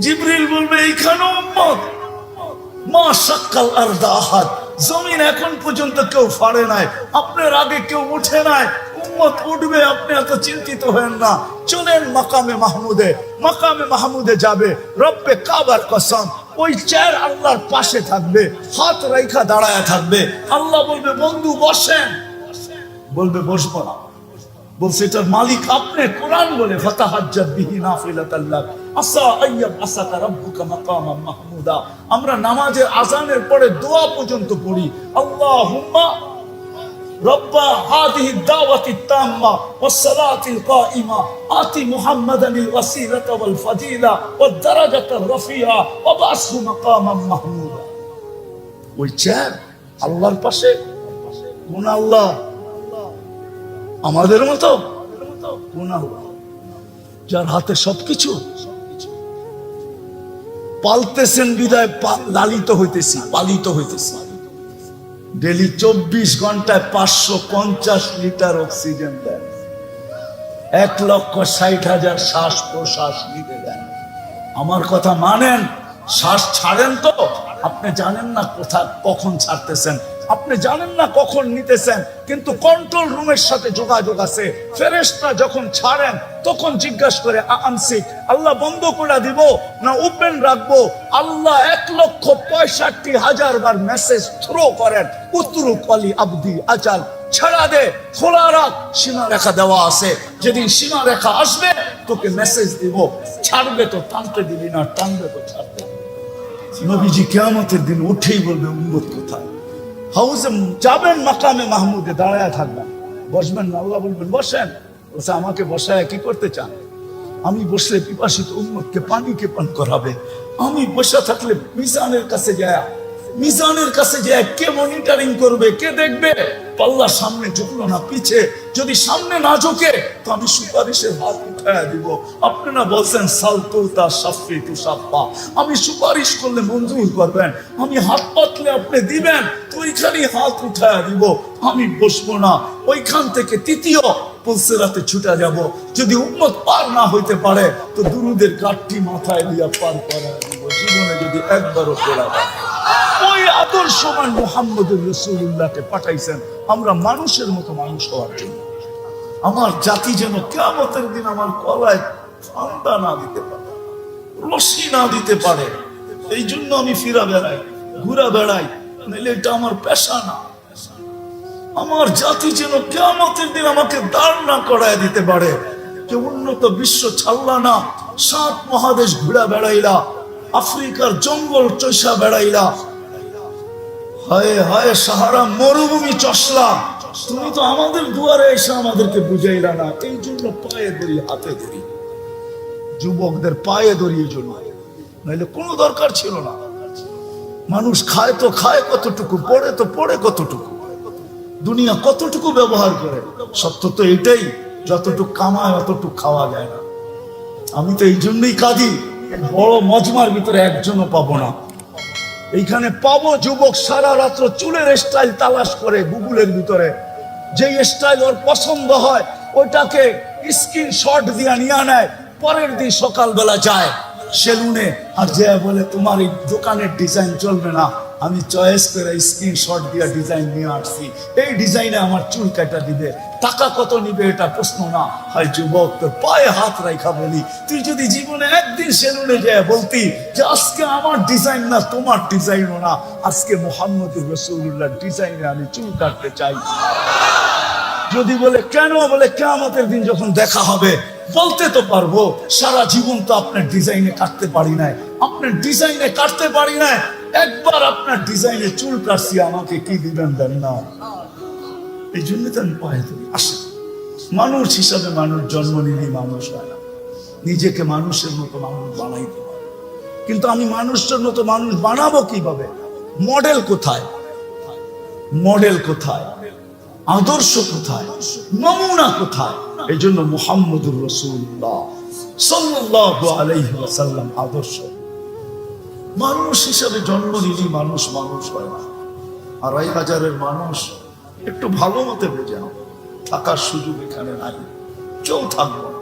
জিবরিল বলবে এইখানে উম্মত মা শাক্কাল আরদা আহাদ, জমিন এখন পর্যন্ত কেউ ফাড়ে নাই, আপনার আগে কেউ উঠে নাই, উম্মত উঠবে, আপনি এত চিন্তিত হবেন না। চলেন মাকামে মাহমুদে, মাকামে মাহমুদে যাবে, রব্বে কাবার কসম ওই চেয়ার আল্লাহর পাশে থাকবে, হাত রাইখা দাঁড়ায় থাকবে। আল্লাহ বলবে বন্ধু বসেন, বলবে বসবো না। বলছে এটার মালিক আপনি। কোরআন বলে ফাতাহাজ্জাত বিহি নাফিলাতাল লাক আসা আইয়াব আসাকা রাব্বুকা মাকামান মাহমুদা। আমরা নামাজের আযানের পরে দোয়া পর্যন্ত পড়ি, আল্লাহুম্মা রব্বা হাদিহি দাওয়াতিত তাম্মা ওয়াস সালাতিল কাইমা আতি মুহাম্মাদানিল ওয়াসিলাতা ওয়াল ফাদিলা ওয়াদ দারাজাতার রাফিয়া ওয়া বাসহু মাকামান মাহমুদা। ওই চেয়ার আল্লাহর পাশে। কোন আল্লাহ? আমাদের মতো কোন আল্লাহ? যার হাতে সবকিছু। পালতেছেন বিদায় লালিত হইতেছি, পালিত হইতেছি। ডেলি 24 ঘন্টায় 550 লিটার অক্সিজেন দেন, 1,60,000 শ্বাস প্রশ্বাস নিতে দেন। আমার কথা মানেন, শ্বাস ছাড়েন তো আপনি জানেন না কোথা কখন ছাড়তেছেন, আপনি জানেন না কখন নিতেছেন, কিন্তু কন্ট্রোল রুমের সাথে যোগাযোগ আছে। ফেরেশতা যখন ছাড়েন তখন জিজ্ঞাসা করে আনসি, আল্লাহ বন্ধ করে দিব না ওপেন রাখবো? আল্লাহ 1,65,000 বার মেসেজ থ্রো করেন, উত্তরু কলি আবদি আচাল, ছাড়া দে, খোলা রাখ, সীমা রেখা দেওয়া আছে, যেদিন সীমা রেখা আসবে তোকে মেসেজ দিব, ছাড়বে তো টানতে দিবি না, টানবে তো ছাড়বে। নবীজি কিয়ামতের দিন উঠেই বলবে উম্মত কোথায়? হাউজে যাবেন, মাকামে মাহমুদে দাঁড়ায় থাকবেন, বসবেন না। আল্লাহ বলবেন বসেন। বলছে আমাকে বসায় কি করতে চান? আমি বসলে পিপাসিত উম্মতকে পানিকে পান করাবে। আমি বসে থাকলে মিজানের কাছে যায়, মিজানের কাছে যায় কে মনিটরিং করবে, কে দেখবে? পাল্লা সামনে ঝুঁকলো না পিছে, যদি সামনে না ঝুঁকে তো আমি সুপারিশের হাত উঠায় দিব। আপনারা বলছেন সালতুতা সাফি তু সাফা, আমি সুপারিশ করলে মঞ্জুর করবেন, আমি হাত পাতলে আপনি দিবেন, তো ওইখানেই হাত উঠায় দিব। আমি বসবো না, ওইখান থেকে তৃতীয় পুলসিরাতে ছুটে যাব। যদি উম্মত পার না হইতে পারে তো দুরুদের কাঠটি মাথায় দিয়া পার করা দিব। জীবনে যদি একবারও পড়া যায়। ওই আদর্শবান মুহাম্মদুর রাসূলুল্লাহকে পাঠাইছেন আমরা মানুষের মতো মানুষ হওয়ার জন্য। আমার জাতি যেন কিয়ামতের দিন আমার গলায় ফান্দা না দিতে পারে, রশি না দিতে পারে। এই জন্য আমি ফিরা বেড়াই, ঘুরা বেড়াই, নাহলে এটা আমার পেশা না। আমার জাতি যেন কিয়ামতের দিন আমাকে দাঁড় না করায় দিতে পারে। যে উন্নত বিশ্ব ছাড়লা না, 7 মহাদেশ ঘুরা বেড়াইলা, আফ্রিকার জঙ্গল চষা বেড়াইলা, হায় হায় সাহারা মরুভূমি চষলা, তুমি তো আমাদের দুয়ারে এসে আমাদেরকে বুঝাইলা না। এই জন্য পায়ে ধরি, হাতে ধরি, যুবকদের পায়ে ধরি, এই জন্য, নাহলে কোনো দরকার ছিল না। মানুষ খায় তো খায় কতটুকু, পড়ে তো পড়ে কতটুকু, দুনিয়া কতটুকু ব্যবহার করে। সত্য তো এটাই, যতটুকু কামায় অতটুকু খাওয়া যায় না। আমি তো এই জন্যই কাঁদি, বড় মজমার ভিতরে একজনও পাবো না। এইখানে পাবো যুবক সারা রাত্র চুলের স্টাইল তালাশ করে গুগলের ভিতরে, যেই স্টাইল ওর পছন্দ হয় ওইটাকে স্ক্রিনশট দিয়ে নিয়ে নেয়, পরের দিন সকালবেলা যায় সেলুনে আর যে বলে তোমার এই দোকানের ডিজাইন চলবে না, আমি চয়েস করে স্ক্রিনশট দিয়ে ডিজাইন নিয়ে আসছি, এই ডিজাইনে আমার চুল কাটা দিবে, টাকা কত নিবে এটা প্রশ্ন না। হয় যুবক তোর পায়ে হাত রাখা বলি, তুই যদি জীবনে একদিন সেলুনে যায় বলতি যে আজকে আমার ডিজাইন না তোমার ডিজাইনও না, আজকে মুহাম্মদুর রাসূলুল্লাহর ডিজাইনে আমি চুল কাটতে চাই। যদি বলে কেন, বলে কিয়ামতের দিন যখন দেখা হবে বলতে তো পারবো সারা জীবন তো আপনার ডিজাইনে কাটতে পারি নাই, আপনার ডিজাইনে কাটতে পারি নাই, একবার আপনার ডিজাইনে চুল কাটছি, আমাকে কি দিবেন দেন না। এই জন্য তো আমি পায়ে ধরি। আসে মানুষ হিসাবে মানুষ জন্ম নিলেই মানুষ হয় না, নিজেকে মানুষের মতো মানুষ বানাইতে হয়। কিন্তু আমি মানুষের মতো মানুষ বানাবো কিভাবে? মডেল কোথায়? মডেল কোথায়? আদর্শ কোথায়? নমুনা কোথায়? এই জন্য মুহাম্মদুর রাসূলুল্লাহ সাল্লাল্লাহু আলাইহি ওয়াসাল্লাম আদর্শ। মানুষ হিসাবে জন্ম নিলেই মানুষ মানুষ হয় না। 2,500 মানুষ একটু ভালো মতে বোঝা থাকার সুযোগ এখানে নাই, কেউ থাকবো না।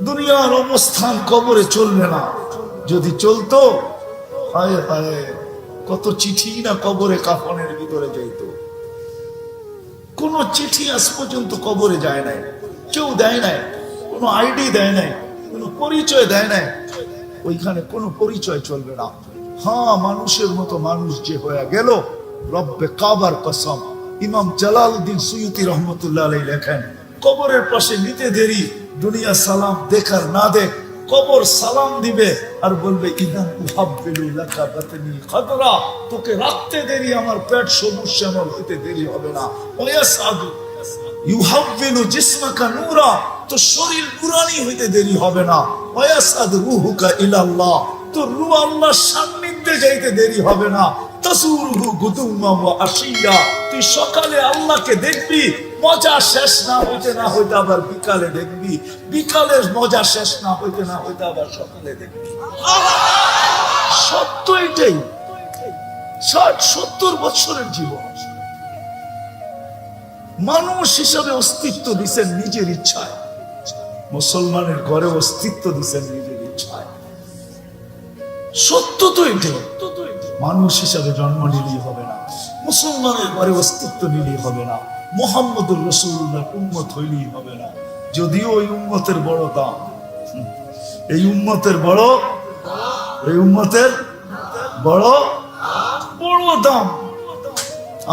দুনিয়ার অবস্থান কবরে চলবে না। যদি চলতো, হায় হায়, কত চিঠি না কবরে কাফনের ভিতরে যাইত। কোন চিঠি আজ পর্যন্ত কবরে যায় নাই, কেউ দেয় নাই, কোনো আইডি দেয় নাই, কোনো পরিচয় দেয় নাই। ওইখানে কোনো পরিচয় চলবে না। হ্যাঁ, মানুষের মতো মানুষ যে হয়ে গেল, রব্বে কাবার কসম, ইমাম জালালউদ্দিন সুয়ুতি রহমতুল্লাহ আলাইহি লেখেন, কবরের পাশে নিতে দেরি, দুনিয়া সালাম দেখার না দেখ, কবর সালাম দিবে আর বলবে ইদান উহাব্বিলু লাকা বাতনি খাদরা, তোকে রাখতে দেরি, আমার পেট সবুজ শ্যামল হইতে দেরি হবে না। ওয়াসাদু ইউহাব্বিলু জিসমাকা নূরা, তো শরীর নুরানি হইতে দেরি হবে না। ওয়াসাদু রূহুকা ইলাল্লাহ, তো রূহ আল্লাহর সান্নিধ্যে যাইতে দেরি হবে না। তাসুরুহু গুদুমা ওয়া আশিয়া, তুই সকালে আল্লাহকে দেখবি, মজা শেষ না হইতে না হইতে আবার বিকালে দেখবি, বিকালের মজা শেষ না হইতে না হইতে আবার সকালে দেখবি। সত্য এটাই। 60-70 বছরের জীবন মানুষ হিসাবে অস্তিত্ব দিচ্ছেন নিজের ইচ্ছায়। মুসলমানের ঘরে অস্তিত্ব দিচ্ছেন নিজের ইচ্ছায়। সত্য তো এটাই। মানুষ হিসাবে জন্ম নিলেই হবে না, মুসলমানের ঘরে অস্তিত্ব নিলেই হবে না, মুহাম্মদুর রাসূলুল্লাহর উম্মত হইলেই হবে না। যদিও এই উম্মতের বড় দাম, এই উম্মতের বড় দাম।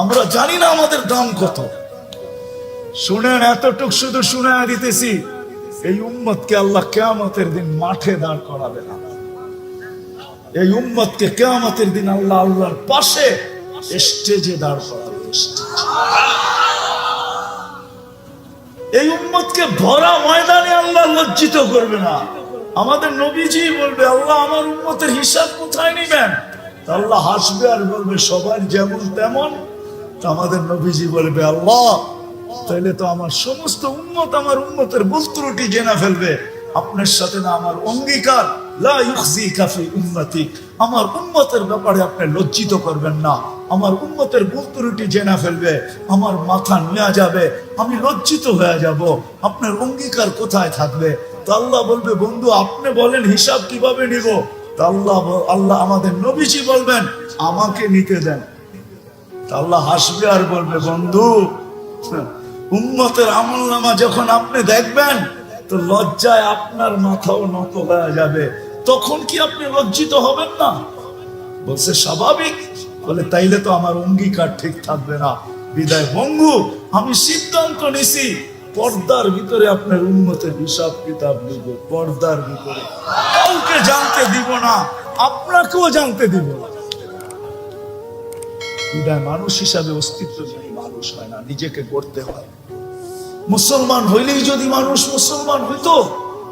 আমরা জানি না আমাদের দাম কত। শুনেন, এতটুক শুধু শুনে দিতেছি, এই উম্মতকে আল্লাহ কিয়ামতের দিন মাঠে দাঁড় করাবে না। এই উম্মতকে কিয়ামতের দিন আল্লাহ আল্লাহর পাশে স্টেজে দাঁড় করাবে। এই উম্মতকে ভরা ময়দানে আল্লাহ লজ্জিত করবে না। আমাদের নবীজি বলবে, আল্লাহ আমার উম্মতের হিসাব কোথায় নিবেন? আল্লাহ হাসবে আর বলবে, সবার যেমন তেমন। আমাদের নবীজি বলবে, আল্লাহ তাইলে তো আমার সমস্ত উম্মত আমার উম্মতের ভুল ত্রুটি জেনে ফেলবে। আপনার সাথে না আমার অঙ্গীকার, লা ইউখজিকা ফি উম্মতিক, আমার উম্মতের ব্যাপারে আপনি লজ্জিত করবেন না। আমার উম্মতের ভুল ত্রুটি জেনে ফেলবে, আমার মাথা নিয়ে যাবে, আমি লজ্জিত হয়ে যাব। আপনার অঙ্গীকার কোথায় থাকবে? তো আল্লাহ বলবে, বন্ধু আপনি বলেন হিসাব কিভাবে নিব? তো আল্লাহ আমাদের নবীজি বলবেন, আমাকে নিতে দেন। তো আল্লাহ হাসবে আর বলবে, বন্ধু উম্মতের আমলনামা যখন আপনি দেখবেন, তো লজ্জায় আপনার মাথাও নত হয়ে যাবে। তখন কি আপনি লজ্জিত হবেন না? বলছে স্বাভাবিক। বলে তাইলে তো আমার অঙ্গীকার ঠিক থাকবে না। বিদায় বন্ধু, আমি সিদ্ধান্ত নিছি, পর্দার ভিতরে আপনার উম্মতের হিসাব কিতাব নিব, পর্দার ভিতরে, কাউকে জানতে দিব না, আপনাকেও জানতে দিব না। বিদায় মানুষ হিসাবে অস্তিত্ব যদি মানুষ হয় না, নিজেকে গড়তে হয়। মুসলমান হইলেই যদি মানুষ মুসলমান হইতো,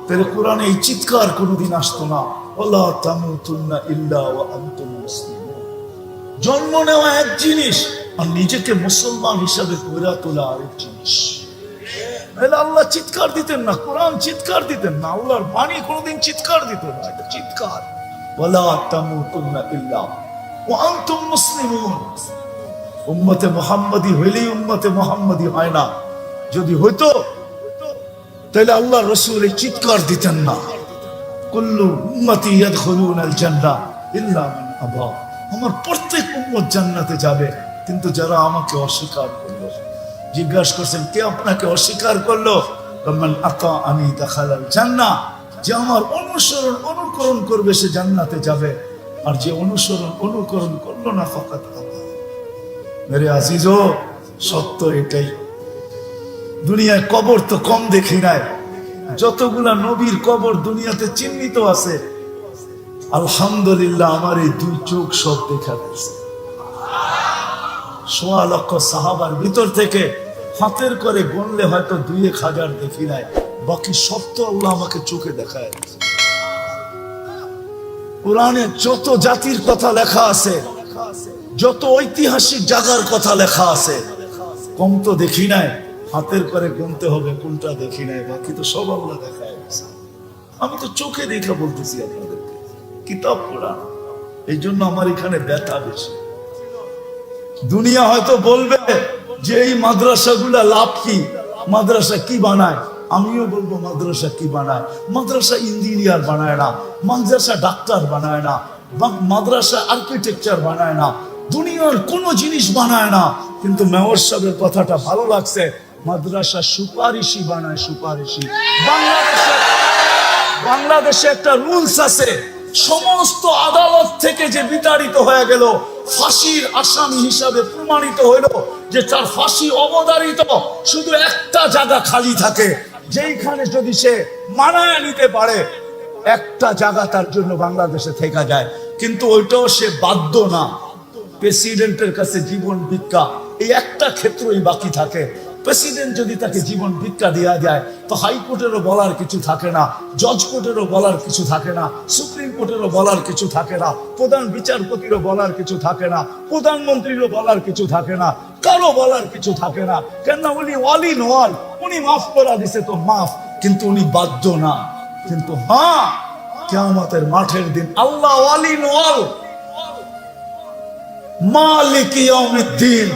তাহলে কোরআনে এই চিৎকার কোনোদিন আসতো না, ওয়ালা তামুতুন্না ইল্লা ওয়া আনতুম মুসলিমুন। জন্ম নেওয়া এক জিনিস, আর নিজেকে মুসলমান হিসাবে গড়ে তোলা আরেক জিনিস। আল্লাহ চিৎকার দিতেন না, কোরআন চিৎকার দিতেন না, আল্লাহর বাণী কোনোদিন চিৎকার দিত না। এটা চিৎকার, ওয়ালা তামুতুন্না ইল্লা ওয়া আনতুম মুসলিমুন। উম্মতে মুহাম্মাদি হইলেই উম্মতে মুহাম্মাদি হয় না। যদি হইতো তাহলে আল্লাহ রাসূল এই চিৎকার দিতেন না, কুল্লু উম্মতি ইয়াদখুলুনাল জান্নাহ ইল্লা মান আবা। আমার প্রত্যেক উম্মত জান্নাতে যাবে, কিন্তু যারা আমাকে অস্বীকার করলো। জিজ্ঞাসা করছেন, কে আপনাকে অস্বীকার করলো? মান আতাআনি দাখালাল জান্নাহ। যে আমার অনুকরণ করবে সে জান্নাতে যাবে, আর যে অনুকরণ করলো না ফাকাত আবা। মেরে আজিজো, সত্য এটাই। দুনিয়ায় কবর তো কম দেখি নাই, যতগুলা নবীর কবর দুনিয়াতে চিহ্নিত আছে, আলহামদুলিল্লাহ আমার এই দুই চোখ সব দেখা গেছে। ১৬ লক্ষ সাহাবার ভিতর থেকে হাতের করে গণলে হয়তো ২-১ হাজার দেখি নাই, বাকি সব তো আল্লাহ আমাকে চোখে দেখায়। কোরআনে যত জাতির কথা লেখা আছে, যত ঐতিহাসিক জায়গার কথা লেখা আছে, কম তো দেখি নাই। হাতের করে গুনতে হবে কোনটা দেখি নাই, বাকি তো সব আল্লাহ দেখায় গেছে। আমি তো চোখে দেখে বলতেছি আপনাদেরকে, কিতাব পড়া। এই জন্য আমার এখানে ব্যথা বেশি। দুনিয়া হয়তো বলবে যে এই মাদ্রাসাগুলা লাভ কি, মাদ্রাসা কি বানায়? আমিও বলবো মাদ্রাসা কি বানায়? মাদ্রাসা ইঞ্জিনিয়ার বানায় না, মাদ্রাসা ডাক্তার বানায় না, মাদ্রাসা আর্কিটেকচার বানায় না, দুনিয়ার কোনো জিনিস বানায় না। কিন্তু মেয়র সাহেবের কথাটা ভালো লাগছে, মাদ্রাসা সুপারিশি বানায়, সুপারিশি। বাংলাদেশে একটা রুলস আছে, সমস্ত আদালত থেকে যে বিতাড়িত হয়ে গেল, ফাঁসির আসামি হিসাবে প্রমাণিত হইল যে তার ফাঁসি অবধারিত, শুধু একটা জায়গা খালি থাকে, যেইখানে যদি সে মানায় নিতে পারে একটা জায়গা তার জন্য বাংলাদেশে থেকে যায়। কিন্তু ওইটাও সে বাধ্য না। প্রেসিডেন্টের কাছে জীবন ভিক্ষা, এই একটা ক্ষেত্রই বাকি থাকে। প্রেসিডেন্ট যদি তাকে জীবন ভিক্ষা দেওয়া যায় তো হাইকোর্টেরও বলার কিছু থাকে না, জজ কোর্টেরও বলার কিছু থাকে না, সুপ্রিম কোর্টেরও বলার কিছু থাকে না, প্রধান বিচারপতিরও বলার কিছু থাকে না, প্রধানমন্ত্রীরও বলার কিছু থাকে না, কারো বলার কিছু থাকে না। কেন? উনি অল ইন অল, উনি মাফ করে দিছে তো মাফ, কিন্তু উনি বাধ্য না। কিন্তু হ্যাঁ, কিয়ামতের মাঠের দিন আল্লাহ অল ইন অল, মালিক ইয়াউমিদ্দিন,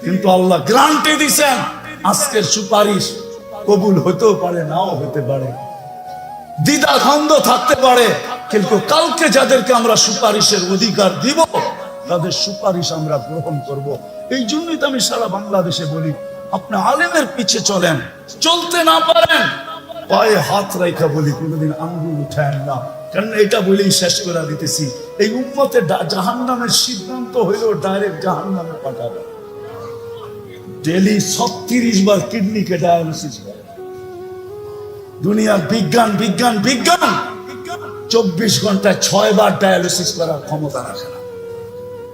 কিন্তু আল্লাহ গ্যারান্টি দিছেন আজকের সুপারিশ কবুল হতেও পারে, নাও হতে পারে, দ্বিধা দ্বন্দ্ব থাকতে পারে, কিন্তু কালকে যাদেরকে আমরা সুপারিশের অধিকার দিব তাদের সুপারিশ আমরা গ্রহণ করব। এই জন্যই তো আমি সারা বাংলাদেশে বলি, আপনি আলেমের পিছে চলেন, চলতে না পারেন পায়ে হাত রাখা বলি, কোনোদিন আঙ্গুল উঠায় না। কারণ এটা বলেই শেষ করে দিতেছি, এই উম্মতে জাহান্নামের সিদ্ধান্ত হইল ডাইরেক্ট জাহান্নামে পাঠাবে। ডেলি 36 বার কিডনিকে ডায়ালিসিস করে। দুনিয়ার বিজ্ঞান বিজ্ঞান বিজ্ঞান 24 ঘন্টায় 6 বার ডায়ালিসিস করার ক্ষমতা রাখে না।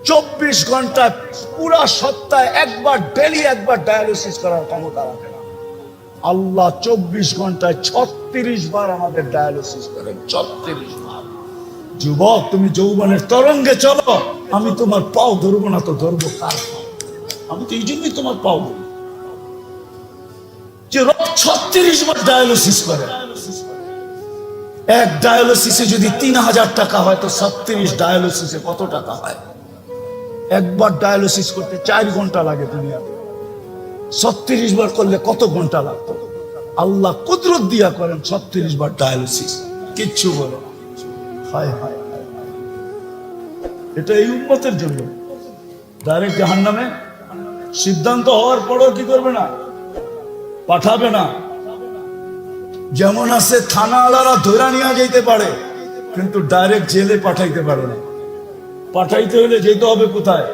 24 ঘন্টায় পুরা সপ্তাহে একবার, ডেলি একবার ডায়ালিসিস করার ক্ষমতা রাখে না। আল্লাহ 24 ঘন্টায় 36 বার আমাদের ডায়ালিসিস করেন, 36 বার। যুবক, তুমি যৌবনের তরঙ্গে চলো, আমি তোমার পাও ধরবো না তো ধরবো কার পাও? আমি তো এই জন্যই তোমার পাও ধরি যে রোগ 36 বার ডায়ালিসিস করে। এক ডায়ালিসিসে যদি 3000 টাকা হয় তো 36 ডায়ালিসিসে কত টাকা হয়? একবার ডায়ালিসিস করতে 4 ঘন্টা লাগে দুনিয়াতে, 36 বার করলে কত ঘন্টা লাগতো? আল্লাহ কুদরত দিয়া করেন 36 বার ডায়ালিসিস, কিচ্ছু বলে না। হায় হায়, এটা এই উম্মতের জন্য। ডাইরেক্ট জাহান্নামে সিদ্ধান্ত হওয়ার পরও কি করবে না? পাঠাবে না। যেমন আছে থানাওয়ালারা ধরে নিয়ে যেতে পারে, কিন্তু ডাইরেক্ট জেলে পাঠাইতে পারে না। পাঠাইতে হলে যেতে হবে কোথায়?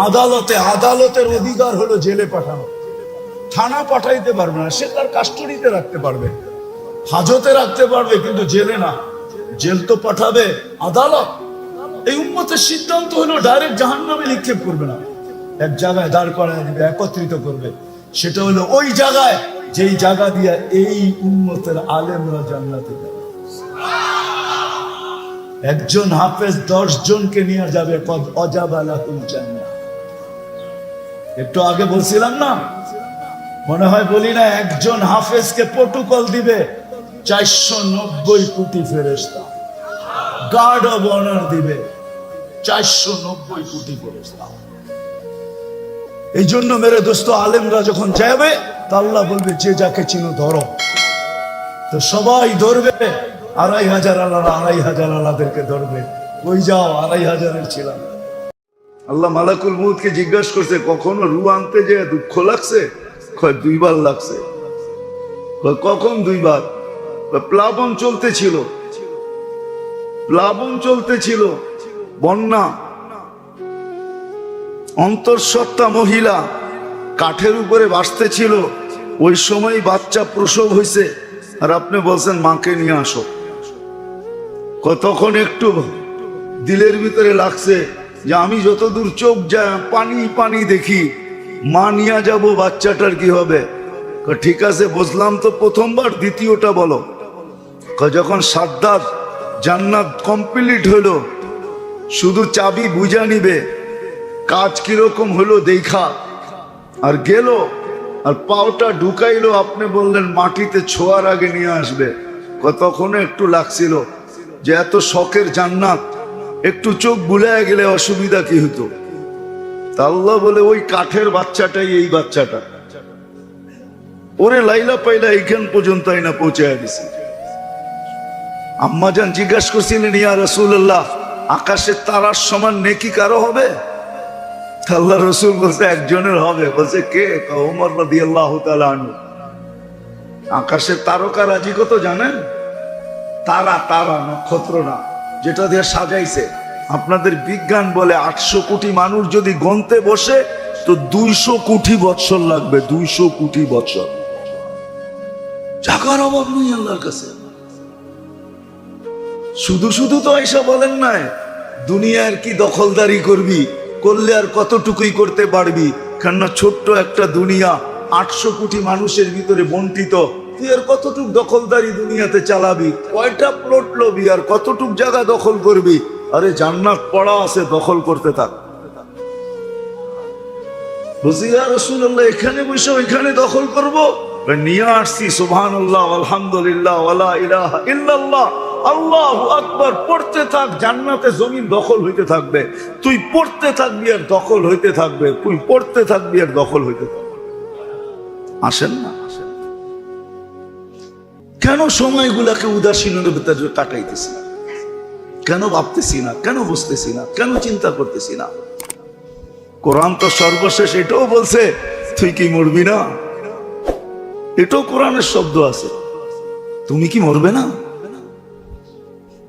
আদালতে। আদালতের অধিকার হলো জেলে পাঠানো। থানা পাঠাইতে পারবে না, সে তার কাস্টডিতে রাখতে পারবে, হাজতে রাখতে পারবে, কিন্তু জেলে না। জেল তো পাঠাবে আদালত। এই উম্মতের সিদ্ধান্ত হলো ডাইরেক্ট জাহান্নামে নিক্ষেপ করবে না, এক জায়গায় দাঁড় করায় দিবে, একত্রিত করবে। সেটা হলো ওই জায়গায় যেই জায়গা দিয়ে এই উম্মতের আলেমরা জান্নাতে যাবে। একজন হাফেজ 10 জনকে নিয়ে যাবে, কদ অজাবালাকুল জান্নাহ। একটু আগে বলছিলাম না, মনে হয় বলি না, একজন হাফেজকে প্রটোকল দিবে 490 কোটি ফেরেশতা, গার্ড অব অনার দিবে 490 কোটি ফেরেশতা। এই জন্য মেরে দোস্ত, আলেমরা যখন যাবে তা আল্লাহ বলবে যে যাকে চিনো ধরো। তো সবাই ধরবে, 2500 আল্লাহ, 2500 আল্লাহদেরকে ধরবে। ওই যাও, 2500-এর ছিলাম। আল্লাহ মালাকুল মউতকে জিজ্ঞাসা করছে, কখনো রু আনতে যে দুঃখ লাগছে? 2 বার লাগছে। কখন 2 বার? প্লাবন চলতেছিল, প্লাবন চলতেছিল, বন্যা। অন্তঃসত্ত্বা মহিলা কাঠের উপরে বাসতেছিল, ওই সময় বাচ্চা প্রসব হয়েছে, আর আপনি বলছেন মাকে নিয়ে আসো। তখন একটু দিলের ভিতরে লাগছে যে আমি যতদূর চোখ যায় পানি পানি দেখি, মা নিয়ে যাব, বাচ্চাটার কি হবে? ঠিক আছে, বুঝলাম তো প্রথমবার, দ্বিতীয়টা বলো। যখন সাদ্দাত জান্নাত কমপ্লিট হলো, শুধু চাবি বুঝা নিবে, কাজ কিরকম হলো দেখা, আর গেল, আর পাওটা ঢুকাইলো। আপনি বললেন মাটিতে ছোঁয়ার আগে নিয়ে আসবে। তখন একটু লাগছিল যে এত শখের জান্নাত, একটু চোখ বুলায় গেলে অসুবিধা কি হতো? তা আল্লাহ বলে ওই কাঠের বাচ্চাটাই এই বাচ্চাটা। ওরে লাইলা পাইলা এইখান পর্যন্ত আইনা পৌঁছায় দিছে। আম্মাজান জিজ্ঞাসা করছিলেন, ইয়া রাসূলুল্লাহ, আকাশের তারার সমান নেকি কারো হবে? আল্লাহ রসুল বলছে একজনের হবে। বলছে কে? ওমর রাদিয়াল্লাহু তাআলা আনহু। আকাশের তারকা রাজি কত জানেন? তারা তারা নক্ষত্র না, যেটা দিয়ে সাজাইছে। আপনাদের বিজ্ঞান বলে 800 কোটি মানুষ যদি গণতে বসে তো 200 কোটি বৎসর লাগবে। 200 কোটি বৎসর। টাকার অভাব নেই আল্লাহর কাছে। শুধু শুধু তো এসা বলেন নাই দুনিয়ার কি দখলদারি করবি, করলে আর কতটুকুই করতে পারবি। কেননা ছোট্ট একটা দুনিয়া 800 কোটি মানুষের ভিতরে বন্টিত। তুই আর কতটুক দখলদারি দুনিয়াতে চালাবি? কয়টা প্লট লবি আর কতটুক জায়গা দখল করবি? আরে জান্নাত পড়া আছে, দখল করতে থাক। বুঝি ইয়া রাসূলুল্লাহ, এখানে বসে ওইখানে দখল করব? নিয়ে আসছি সুবহানাল্লাহ, আলহামদুলিল্লাহ, ওয়ালা ইলাহা ইল্লাল্লাহ, আল্লাহু আকবার। পড়তে থাক, জান্নাতে জমিন দখল হইতে থাকবে। তুই পড়তে থাকবি আর দখল হইতে থাকবে। তুই পড়তে থাকবি আর দখল হইতে থাকবে। আসেন না? কেন সময়গুলাকে উদাসীনের ভিতরে কাটাইতেছি? কেন ভাবতেছি না? কেন বুঝতেছি না? কেন চিন্তা করতেছি না? কোরআন তো সর্বশেষ এটাও বলছে, তুই কি মরবি না? এটাও কোরআনের শব্দ আছে। তুমি কি মরবে না?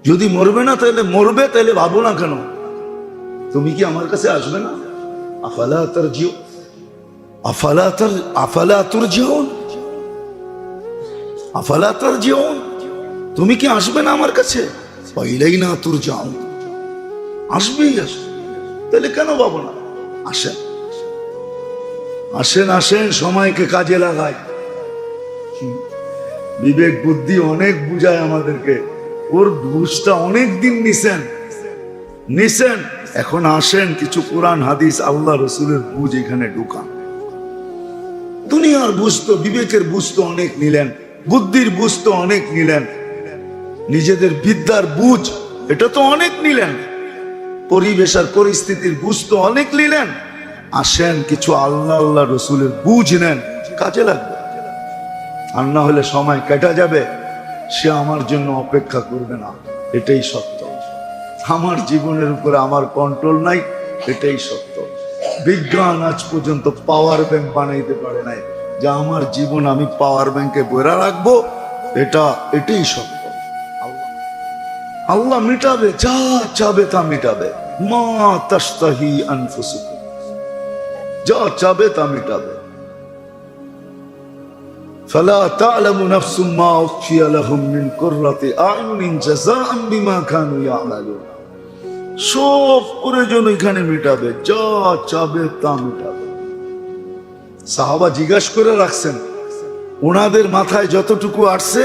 যদি মরবে না তাহলে মরবে, তাহলে ভাবো না কেন? তুমি কি আমার কাছে আসবে না? আফালা তারজিউ, আফালা তুরজিউন, আফালা তারজিউন। তুমি কি আসবে না আমার কাছে? ইলাইনা তুরজাউন। আসবেই, আসবে। তাহলে কেন ভাবো না? আসেন, আসেন, আসেন, সময়কে কাজে লাগায়। বিবেক বুদ্ধি অনেক বুঝায় আমাদেরকে। ওর বুঝটা অনেক দিন নিছেন। এখন আসেন, কিছু কোরআন হাদিস আল্লাহ রসুলের বুঝ এখানে ঢুকান। দুনিয়ার বুঝ তো, বিবেকের বুঝ তো অনেক নিলেন, বুদ্ধির বুঝ তো অনেক নিলেন, নিজেদের বিদ্যার বুঝ এটা তো অনেক নিলেন, পরিবেশ আর পরিস্থিতির বুঝ তো অনেক নিলেন। আসেন, কিছু আল্লাহ রসুলের বুঝ নেন, কাজে লাগবে। আর না হলে সময় কেটে যাবে, সে আমার জন্য অপেক্ষা করবে না। এটাই সত্য। আমার জীবনের উপরে আমার কন্ট্রোল নাই, এটাই সত্য। বিজ্ঞান আজ পর্যন্ত পাওয়ার ব্যাংক বানাইতে পারে নাই যে আমার জীবন আমি পাওয়ার ব্যাংকে বইরা রাখবো। এটাই সত্য। আল্লাহ মিটাবে, যা চাবে তা মিটাবে। মা তাশতাহি আনফুসুকুম, যা চাবে তা মিটাবে। فلا تعلم نفس ما أخفي لهم من قرة أعين جزاء بما كانوا يعملون। সব প্রয়োজন এখানে মিটাবে, যা চাবে তা মিটাবে। সাহাবা জিজ্ঞাসা করে রাখছেন, ওনাদের মাথায় যতটুকু আসছে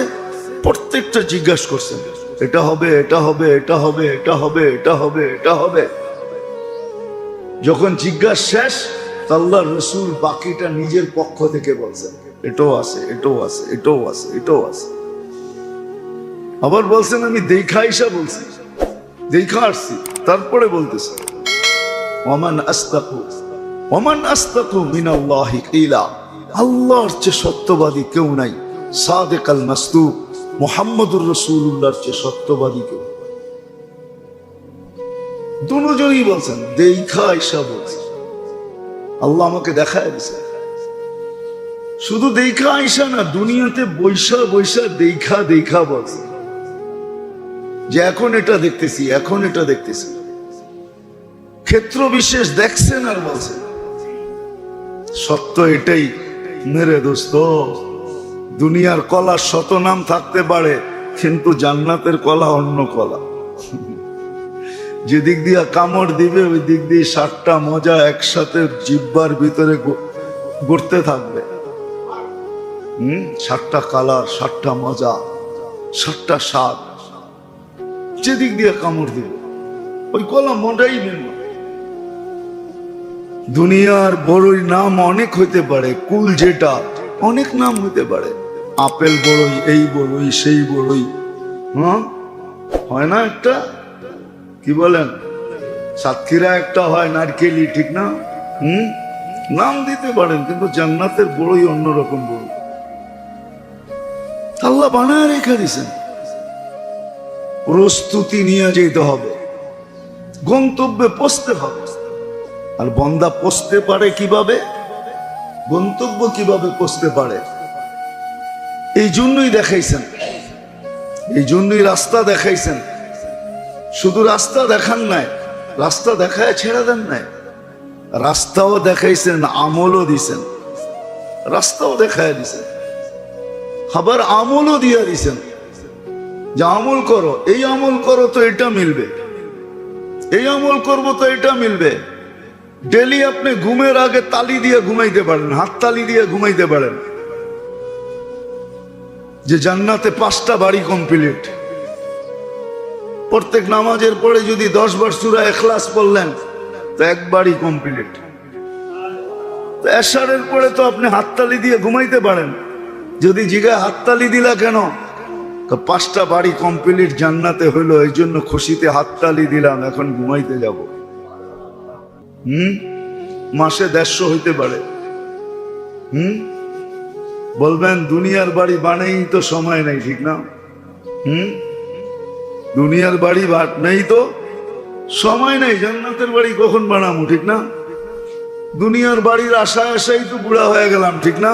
প্রত্যেকটা জিজ্ঞাসা করছেন, এটা হবে, এটা হবে, এটা হবে, এটা হবে, এটা হবে, এটা হবে। যখন জিজ্ঞাসা শেষ, আল্লাহ রসুল বাকিটা নিজের পক্ষ থেকে বলছেন, এটাও আছে, এটাও আছে, এটাও আছে, এটাও আছে। আবার বলছেন আমি দেখা ইসা বলছি, দেখা আসছি, তারপরে বলতেছে ওমান আস্তাকু মিনাল্লাহি কিলা। আল্লাহর চেয়ে সত্যবাদী কেউ নাই। সাদিক আল মাসদুক মুহাম্মদুর রাসূলুল্লাহর চেয়ে সত্যবাদী কেউ। দুজনই বলছেন দেখা ইসা বলছে। আল্লাহ আমাকে দেখায় দিছে। শুধু দেখা আইসা না, দুনিয়াতে বৈশা বৈশা দেখা দেখা বলছে যে এখন এটা দেখতেছি, এখন এটা দেখতেছি। ক্ষেত্র বিশেষ দেখছেন আর বলছেন। সত্য এটাই মেরে দোস্ত, দুনিয়ার কলা শত নাম থাকতে পারে, কিন্তু জান্নাতের কলা অন্য কলা। যে দিক দিয়া কামড় দিবে ওই দিক দিয়ে 7টা মজা একসাথে জিহ্বার ভিতরে ঘুরতে থাকবে। 7টা কালার, 7টা মজা, 7টা স্বাদ। যেদিক দিয়ে কামড় দিবে ওই কলা মজাই ভিন্ন। দুনিয়ার বড়ই নাম অনেক হইতে পারে, কুল যেটা অনেক নাম হইতে পারে। আপেল বড়ই, এই বড়ই, সেই বড়ই, হয় না একটা? কি বলেন? সাতক্ষীরা একটা হয়, নারকেলি, ঠিক না? নাম দিতে পারেন, কিন্তু জান্নাতের বড়ই অন্যরকম বড়। বানায় রেখে দিয়েছেন। প্রস্তুতি নিয়ে যেতে হবে, গন্তব্যে পৌঁছতে হবে। আর বন্দা পৌঁছতে পারে কিভাবে, গন্তব্য কিভাবে পৌঁছতে পারে, এই জন্যই দেখাইছেন, এই জন্যই রাস্তা দেখাইছেন। শুধু রাস্তা দেখান নাই, রাস্তা দেখায় ছেড়ে দেন নাই, রাস্তাও দেখাইছেন, আমলও দিছেন। রাস্তাও দেখায় দিছেন, আবার আমলও দিয়ে দিছেন যে আমল করো, এই আমল করো তো এটা মিলবে, এই আমল করবো তো এটা মিলবে। ডেলি আপনি ঘুমের আগে তালি দিয়ে ঘুমাইতে পারেন, হাত তালি দিয়ে ঘুমাইতে পারেন যে জান্নাতে 5টা বাড়ি কমপ্লিট। প্রত্যেক নামাজের পরে যদি 10 বার সূরা ইখলাস পড়লেন তো 1 বাড়ি কমপ্লিট। তো এশারের পরে তো আপনি হাততালি দিয়ে ঘুমাইতে পারেন। যদি জিগা হাততালি দিলা কেন, তো 5টা বাড়ি কমপ্লিট জান্নাতে হইলো, এই জন্য খুশিতে হাততালি দিলাম, এখন ঘুমাইতে যাব। মাসে 150 হইতে পারে। বলবেন দুনিয়ার বাড়ি বানাই তো সময় নেই, ঠিক না? দুনিয়ার বাড়ি নেই তো সময় নেই, জান্নাতের বাড়ি কখন বানাবো, ঠিক না? দুনিয়ার বাড়ির আশায় আশাই তো বুড়া হয়ে গেলাম, ঠিক না?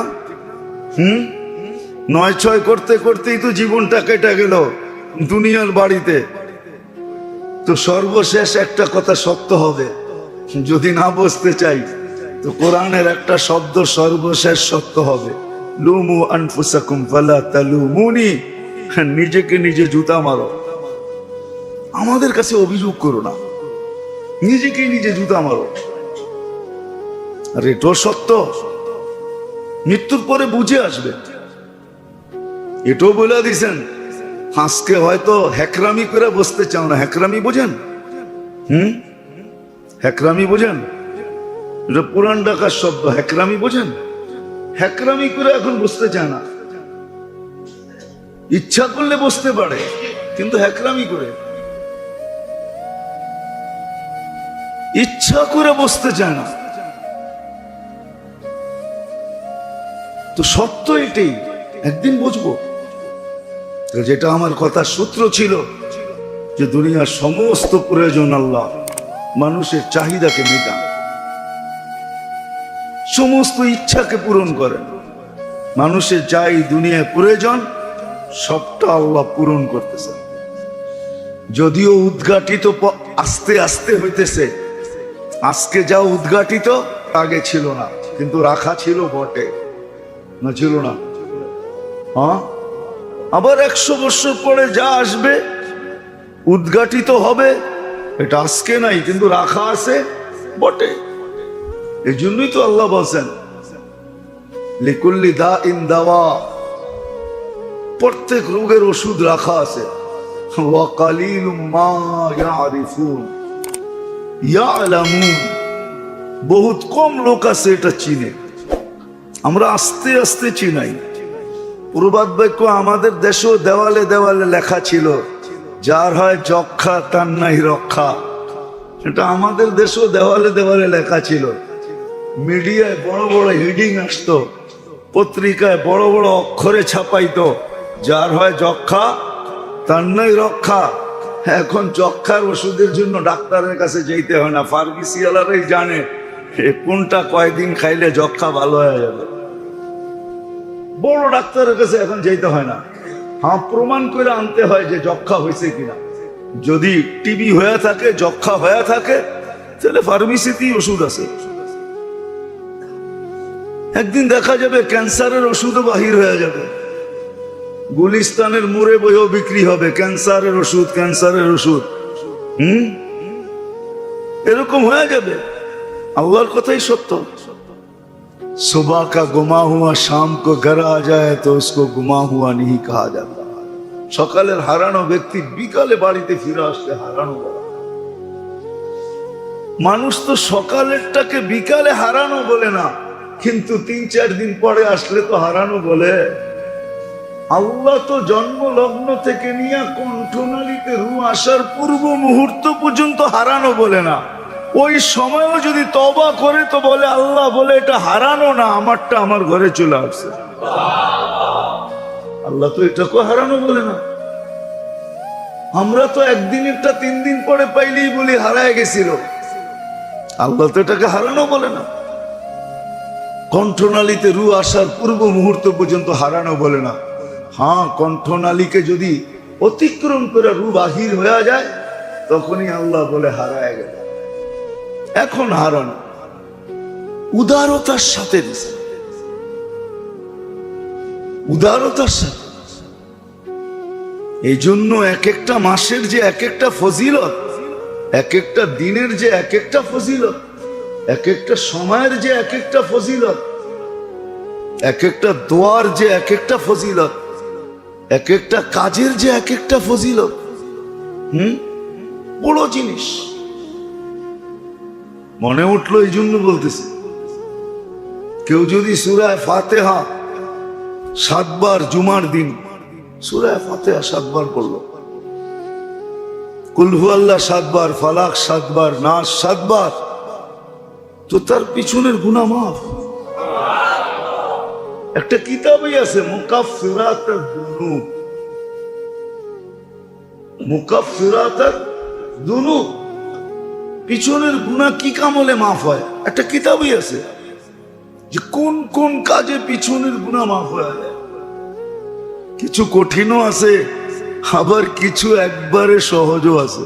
9-6 করতে করতেই তো জীবনটা কেটে গেল দুনিয়ার বাড়িতে। তো সর্বশেষ একটা কথা সত্য হবে, যদি না বুঝতে চাই তো কোরআনের একটা শব্দ সর্বশেষ সত্য হবে, লুমু আনফুসাকুম ফালা তালুমুনি। নিজেকে নিজে জুতা মারো, আমাদের কাছে অভিযোগ করো না, নিজেকে নিজে জুতা মারো। আর এটাও সত্য, মৃত্যুর পরে বুঝে আসবে। এটাও বলে দিছেন, আজকে হয়তো হ্যাকরামি করে বসতে চাও না। হ্যাকরামি বোঝেন? হ্যাকরামি বোঝেন? এটা পুরান ঢাকার শব্দ। হ্যাকরামি বোঝেন? হ্যাকরামি করে এখন বসতে চায় না। ইচ্ছা করলে বসতে পারে, কিন্তু হ্যাকরামি করে, ইচ্ছা করে বসতে চায় না। তো সত্য এটাই, একদিন বুঝবো। যেটা আমার কথার সূত্র ছিল যে দুনিয়ার সমস্ত প্রয়োজন আল্লাহ মানুষের চাহিদাকে মেটান, সমস্ত ইচ্ছাকে পূরণ করেন। মানুষের যাই দুনিয়ায় প্রয়োজন সবটা আল্লাহ পূরণ করতেছেন। যদিও উদ্ঘাটিত আস্তে আস্তে হইতেছে, আজকে যা উদ্ঘাটিত আগে ছিল না, কিন্তু রাখা ছিল বটে, না ছিল না? হ্যাঁ, আবার 100 বছর পরে যা আসবে উদ্ঘাটিত হবে, এটা আজকে নাই, কিন্তু রাখা আছে বটে। এই জন্যই তো আল্লাহ বলছেন লিকুল্লি দাইন দাওয়া, প্রত্যেক রোগের ওষুধ রাখা আছে। ওয়া কালিলুম মা ইয়ারিফুন ইয়ালামুন, বহুত কম লোক আছে এটা চিনে। আমরা আস্তে আস্তে চিনাই। প্রবাদ বাক্য আমাদের দেশেও দেওয়ালে দেওয়ালে লেখা ছিল, যার হয় যক্ষা তার নাই রক্ষা। এটা আমাদের দেশেও দেওয়ালে দেওয়ালে লেখা ছিল। মিডিয়ায় বড় বড় হিডিং আসতো, পত্রিকায় বড় বড় অক্ষরে ছাপাইতো, যার হয় যক্ষা তার নাই রক্ষা। এখন যক্ষার ওষুধের জন্য ডাক্তারের কাছে যেতে হয় না, ফার্মেসিওয়ালারাই জানে কোনটা কয়দিন খাইলে যক্ষা ভালো হয়ে যাবে। বড় ডাক্তারের কাছে এখন যেতে হয় না, হ্যাঁ প্রমাণ করে আনতে হয় যে যক্ষা হয়েছে কিনা। যদি টিবি হয়ে থাকে, যক্ষা হয়ে থাকে, তাহলে ফার্মেসিতেই ওষুধ আছে। একদিন দেখা যাবে ক্যান্সারের ওষুধও বাহির হয়ে যাবে, গুলিস্তানের মোড়ে বইও বিক্রি হবে ক্যান্সারের ওষুধ, ক্যান্সারের ওষুধ। এরকম হয়ে যাবে। আল্লাহর কথাই সত্য। सुबह का गुमा हुआ शाम को घर आ जाए तो उसको गुमा हुआ नहीं कहा जाता। সকালের হারানো ব্যক্তি বিকালে বাড়িতে ফিরে আসলে হারানো বলা। মানুষ তো সকালেরটাকে বিকালে হারানো বলে না, কিন্তু 3-4 দিন পরে আসলে তো হারানো বলে। আল্লাহ তো জন্ম লগ্ন থেকে নিয়ে কণ্ঠনালীতে রূহ আসার পূর্ব মুহূর্ত পর্যন্ত হারানো বলে না। ওই সময়ও যদি তওবা করে তো বলে, আল্লাহ বলে এটা হারানো না, আমারটা আমার ঘরে চলে আসছে। আল্লাহ তো এটাকে হারানো বলে না। আমরা তো একদিনেরটা 3 দিন পরে পাইলেই বলি হারায় গেছিল, আল্লাহ তো এটাকে হারানো বলে না। কণ্ঠনালীতে রু আসার পূর্ব মুহূর্ত পর্যন্ত হারানো বলে না। হ্যাঁ, কণ্ঠনালীকে যদি অতিক্রম করে রু বাহির হয়ে যায় তখনই আল্লাহ বলে হারায় গেল। এখন হারানো উদারতার সাথে দিছে, উদারতার সাথে। এই জন্য এক একটা মাসের যে এক একটা ফজিলত, এক একটা দিনের যে এক একটা ফজিলত, এক একটা সময়ের যে এক একটা ফজিলত, এক একটা দোয়ার যে এক একটা ফজিলত, এক একটা কাজের যে এক একটা ফজিলত, বড় জিনিস। মনে উঠলো এই জন্য বলতেছি, কেউ যদি সূরা ফাতিহা 7 বার জুমার দিন সূরা ফাতিহা 7 বার পড়লো, কুল হুয়াল্লাহ 7 বার, ফালাক 7 বার, নাস 7 বার, তো তার পিছনের গুনাহ মাফ। একটা কিতাবই আছে মুকাফফিরাতুদ যুনুব, মুকাফফিরাতুদ যুনুব, পিছনের গুনাহ কি কামলে মাফ হয়। একটা কিতাবই আছে যে কোন কোন কাজে পিছনের গুনাহ মাফ হয়ে যায়। কিছু কঠিনও আছে, আবার কিছু একবারে সহজও আছে।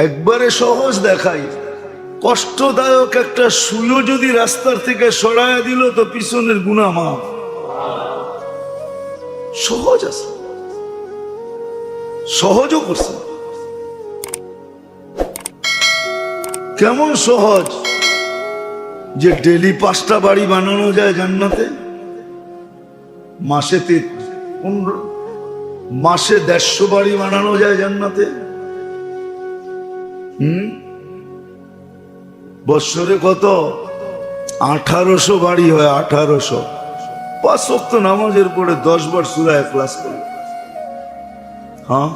একবারে সহজ দেখাই, কষ্টদায়ক একটা সুলো যদি রাস্তার থেকে সরায়া দিল তো পিছনের গুনাহ মাফ। সহজ আছে, সহজও করছে। কেমন সহজ যে ডেলি 5টা বাড়ি বানানো যায় জান্নাতে, মাসে 150 বাড়ি বানানো যায় জান্নাতে। বৎসরে কত? 1800 বাড়ি হয়। 1800 5 ওয়াক্ত নামাজের পরে 10 বার সূরা ইখলাস করে। হ্যাঁ,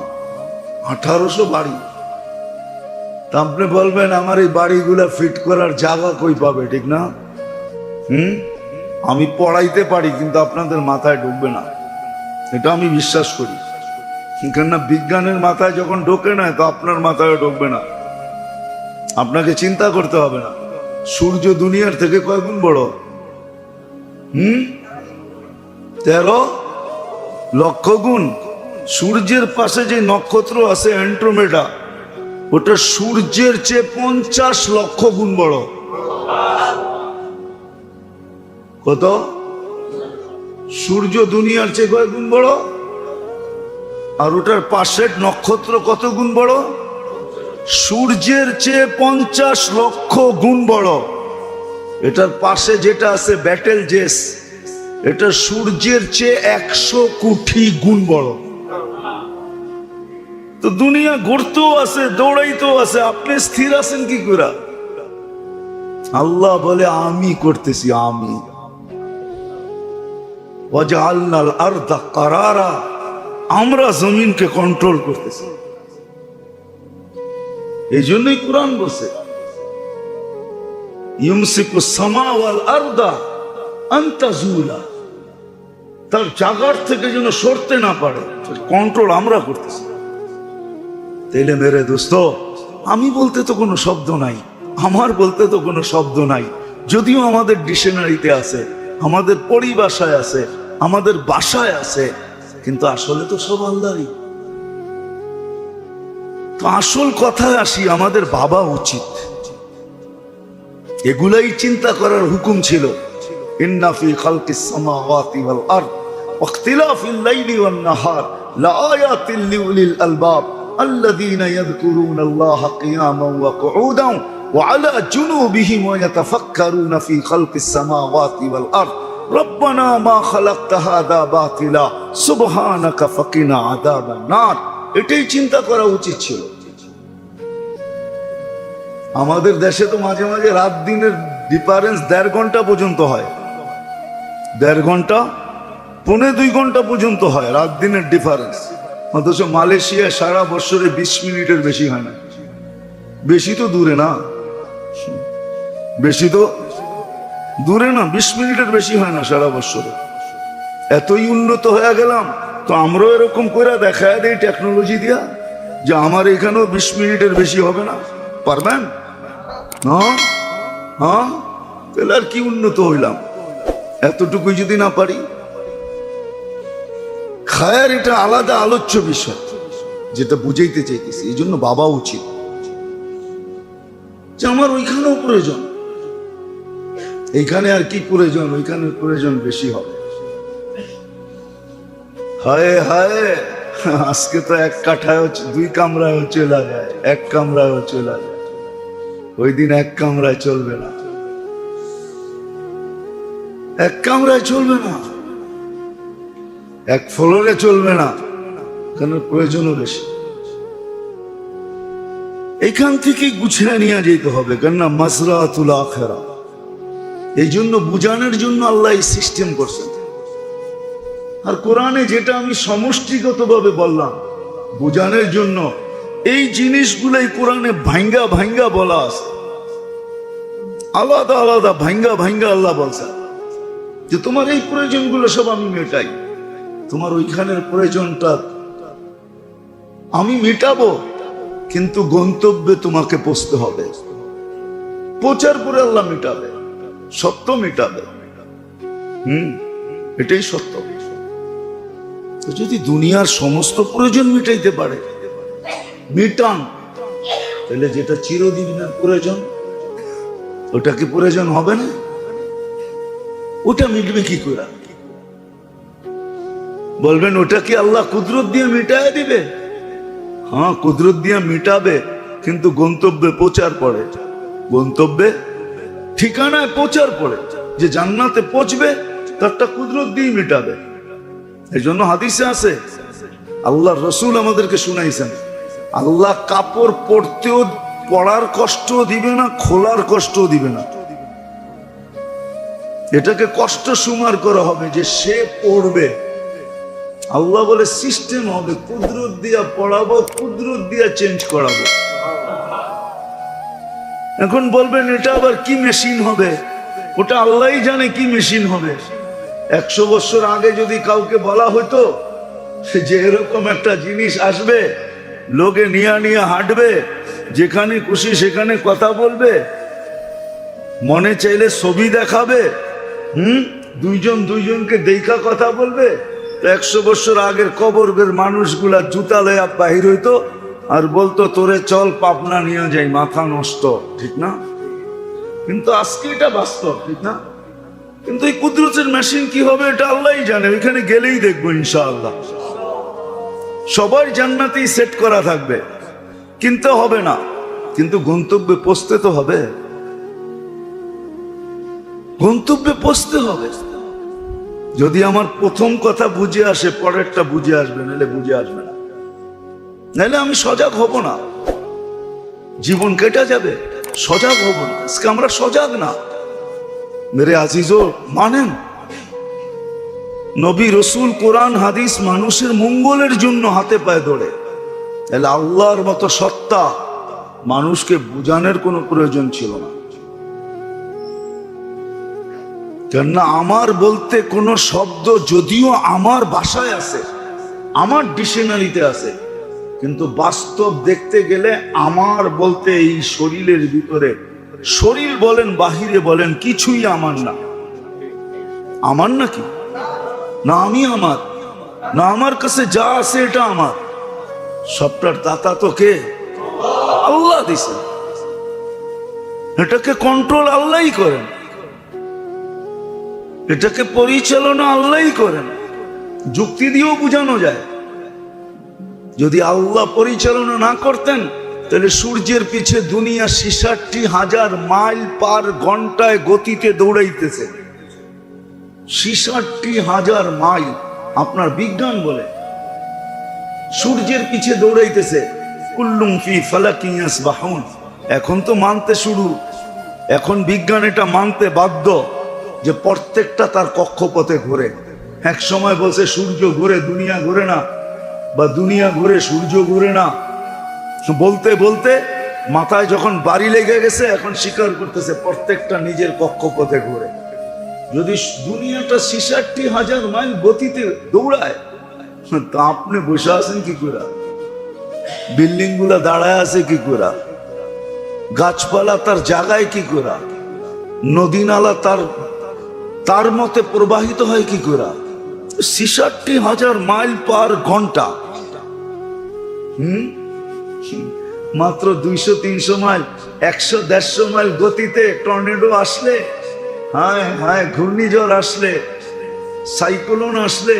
1800 বাড়ি। তা আপনি বলবেন আমার এই বাড়িগুলা ফিট করার জায়গা কই পাবে, ঠিক না? আমি পড়াইতে পারি কিন্তু আপনাদের মাথায় ঢুকবে না, এটা আমি বিশ্বাস করি। কেননা বিজ্ঞানের মাথায় যখন ঢোকে না তো আপনার মাথায় ঢুকবে না। আপনাকে চিন্তা করতে হবে না, সূর্য দুনিয়ার থেকে কয় গুণ বড়? 13 লক্ষ গুণ। সূর্যের পাশে যে নক্ষত্র আছে অ্যান্ড্রোমেডা, ওটা সূর্যের চেয়ে 50 লক্ষ গুণ বড়। কত? সূর্য দুনিয়ার চেয়ে কয় গুণ বড়? আর ওটার পাশের নক্ষত্র কত গুণ বড়? সূর্যের চেয়ে 50 লক্ষ গুণ বড়। এটার পাশে যেটা আছে ব্যাটেল জেস, এটা সূর্যের চেয়ে 100 কোটি গুণ বড়। তো দুনিয়া ঘুরতেও আছে, দৌড়াইতেও আছে, আপনি স্থির আছেন কি করে? আল্লাহ বলে আমি করতেছি, আমি। ওয়াজআলনাল আরদা কারারা, আমরা জমিনকে কন্ট্রোল করতেছি। এই জন্যই কোরআন বলছে ইউমসিকুস সামা ওয়াল আরদা আন তাজুলা, তার জায়গার থেকে যেন সরতে না পারে, কন্ট্রোল আমরা করতেছি। তাইলে মেরে দোস্ত, আমি বলতে তো কোনো শব্দ নাই, আমার বলতে তো কোনো শব্দ নাই, যদিও আমাদের ডিকশনারিতে আছে, আমাদের পরিভাষায় আছে, আমাদের ভাষায় আছে, কিন্তু আসলে তো সব আল্লাহরই। তো আসল কথায় আসি, আমাদের ভাবা উচিত, এগুলাই চিন্তা করার হুকুম ছিল। ইন্না ফি খালকিস সামাওয়াতি ওয়াল আরদ ওয়া ইখতিলাফিল লাইলি ওয়ান নাহার লাআয়াতিল লিউলিল আলবাব الذين يذكرون الله قياما وقعودا وعلى جنوبهم ويتفكرون في خلق السماوات والأرض ربنا ما خلقت هذا باطلا سبحانك فقنا عذاب النار। এটাই চিন্তা করা উচিত ছিল। আমাদের দেশে তো মাঝে মাঝে রাত দিনের ডিফারেন্স 1.5 ঘন্টা পর্যন্ত হয়, 1.5 ঘন্টা, 1.25 ঘন্টা পর্যন্ত হয় রাত দিনের ডিফারেন্স। অথচ মালয়েশিয়া সারা বছরে 20 মিনিটের বেশি হয় না। বেশি তো দূরে না, বেশি তো দূরে না, 20 মিনিটের বেশি হয় না সারা বছরে। এতই উন্নত হয়ে গেলাম, তো আমরাও এরকম করে দেখায় দেই টেকনোলজি দিয়া যে আমার এখানেও 20 মিনিটের বেশি হবে না। পারবেন? হ্যাঁ হ্যাঁ, তাহলে আর কি উন্নত হইলাম? এতটুকুই যদি না পারি। খায়ের এটা আলাদা আলোচ্য বিষয়, যেটা বুঝাইতে চাইতেছি। এই জন্য বাবা উচিত যে আমার ওইখানেও প্রয়োজন, এইখানে আর কি প্রয়োজন, ওইখানে প্রয়োজন বেশি হবে। হায় হায়, আজকে তো এক কাঠায় 2 কামরায় চলে যায়, 1 কামরায় চলে যায়। ওই দিন 1 কামরায় চলবে না, 1 কামরায় চলবে না, 1 ফ্লোরে চলবে না, কারণ প্রয়োজনও বেশি। এখান থেকে গুছিয়ে নিয়ে যেতে হবে, কেননা মাসরাতুল আখিরা। এই জন্য বুঝানোর জন্য আল্লাহ এই সিস্টেম করছেন। আর কোরআনে যেটা আমি সমষ্টিগতভাবে বললাম বুঝানোর জন্য, এই জিনিসগুলাই কোরআনে ভাঙ্গা ভাঙ্গা বলা আছে, আলাদা আলাদা ভাঙ্গা ভাঙ্গা আল্লাহ বলছেন যে তোমার এই প্রয়োজনগুলো সব আমি মেটাই, তোমার ওইখানের প্রয়োজনটা আমি মেটাবো, কিন্তু গন্তব্যে তোমাকে পৌঁছতে হবে। পৌঁছার পরে আল্লাহ মেটাবে, সত্য মেটাবে। এটাই সত্য। তো যদি দুনিয়ার সমস্ত প্রয়োজন মেটাইতে পারে, মেটান, তাহলে যেটা চিরদিনের প্রয়োজন, ওটা কি প্রয়োজন হবে না? ওটা মিটবে কি করে? বলবেন ওটা কি আল্লাহ কুদরত দিয়ে মিটায় দিবে? হ্যাঁ, কুদরত দিয়ে মিটাবে, কিন্তু গন্তব্যে পৌঁছার পরে, গন্তব্যে ঠিকানায় পৌঁছার পরে যে জান্নাতে পৌঁছবে, তারটা কুদরত দিয়ে মিটাবে। এই জন্য হাদিসে আছে, আল্লাহ রসুল আমাদেরকে শুনাইছেন, আল্লাহ কাপড় পরতেও পড়ার কষ্ট দিবে না, খোলার কষ্ট দিবে না। এটাকে কষ্ট সুমার করা হবে যে সে পড়বে। আল্লাহ বলে সিস্টেম হবে, কুদরত দিয়া পড়াবো, কুদরত দিয়া চেঞ্জ করাবো। এখন বলবেন এটা আবার কি মেশিন হবে? ওটা আল্লাহই জানে কি মেশিন হবে। 100 বছর আগে যদি কাউকে বলা হতো যে এরকম একটা জিনিস আসবে, লোকে নিয়া নিয়ে হাঁটবে, যেখানে খুশি সেখানে কথা বলবে, মনে চাইলে ছবি দেখাবে, দুইজন দুইজনকে দেখা কথা বলবে, 100 বছর আগের কবরের মানুষগুলা জুতা লয়া বাহির হইতো আর বলতো তোরে চল পাবনা নিয়ে যাই, মাথা নষ্ট, ঠিক না? কিন্তু আজকে এটা বাস্তব, ঠিক না? কিন্তু এই কুদরতের মেশিন কি হবে এটা আল্লাহই জানে। ওইখানে গেলেই দেখবো ইনশাআল্লাহ সবার জান্নাতেই সেট করা থাকবে, কিনতে হবে না, কিন্তু গন্তব্যে পৌঁছতে তো হবে, গন্তব্যে পৌঁছতে হবে। যদি আমার প্রথম কথা বুঝে আসে, পরেরটা বুঝে আসবে, নাহলে বুঝে আসবে না, নাহলে আমি সজাগ হব না, জীবন কেটে যাবে, সজাগ হব না। আজকে আমরা সজাগ না। মেরে আজিজো, মানেন নবী রসুল কোরআন হাদিস মানুষের মঙ্গলের জন্য হাতে পায়ে ধরে, তাহলে আল্লাহর মতো সত্তা মানুষকে বুঝানোর কোনো প্রয়োজন ছিল না। কেননা আমার বলতে কোনো শব্দ যদিও আমার ভাষায় আছে, আমার ডিকশনারিতে আছে, কিন্তু বাস্তব দেখতে গেলে আমার বলতে এই শরীরের ভিতরে, শরীর বলেন বাহিরে বলেন, কিছুই আমার না। আমার নাকি না? আমি আমার না? আমার কাছে যা আছে এটা আমার। সবটার দাতা তো কে? আল্লাহ দিছে। এটাকে কন্ট্রোল আল্লাহই করেন, এটাকে পরিচালনা আল্লাহই করেন। যুক্তি দিয়েও বোঝানো যায়। যদি আল্লাহ পরিচালনা না করতেন, তাহলে সূর্যের পিছে দুনিয়া 66,000 মাইল পার ঘন্টায় গতিতে দৌড়াইতেছে। 66,000 মাইল আপনার বিজ্ঞান বলে সূর্যের পিছে দৌড়াইতেছে। কুল্লুম ফি ফালাকিন ইয়াসবাহুন। এখন তো মানতে শুরু, এখন বিজ্ঞান এটা মানতে বাধ্য যে প্রত্যেকটা তার কক্ষপথে ঘোরে। এক সময় বলছে সূর্য ঘুরে দুনিয়া ঘুরে না, বা দুনিয়া ঘুরে সূর্য ঘুরে না। বলতে বলতে মাথায় যখন বাড়ি লেগে গেছে, এখন স্বীকার করতেছে প্রত্যেকটা নিজের কক্ষপথে ঘুরে। যদি দুনিয়াটা 66,000 মাইল গতিতে দৌড়ায়, তা আপনি বসে আছেন কি করে? বিল্ডিং গুলা দাঁড়ায় আছে কি করে? গাছপালা তার জায়গায় কি করে? নদী নালা তার মতে প্রবাহিত হয় কি করে? 66,000 মাইল পার ঘন্টা। মাত্র 200-300 মাইল, 100-150 মাইল গতিতে টর্নেডো আসলে, হায় হায়, ঘূর্ণিঝড় আসলে, সাইক্লোন আসলে,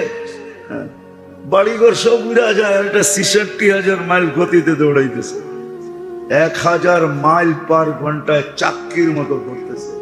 বাড়িঘর সব উড়া যায়। এটা 66,000 মাইল গতিতে দৌড়াইতেছে, 1000 মাইল পার ঘন্টায় চাক্কির মতো করতেছে।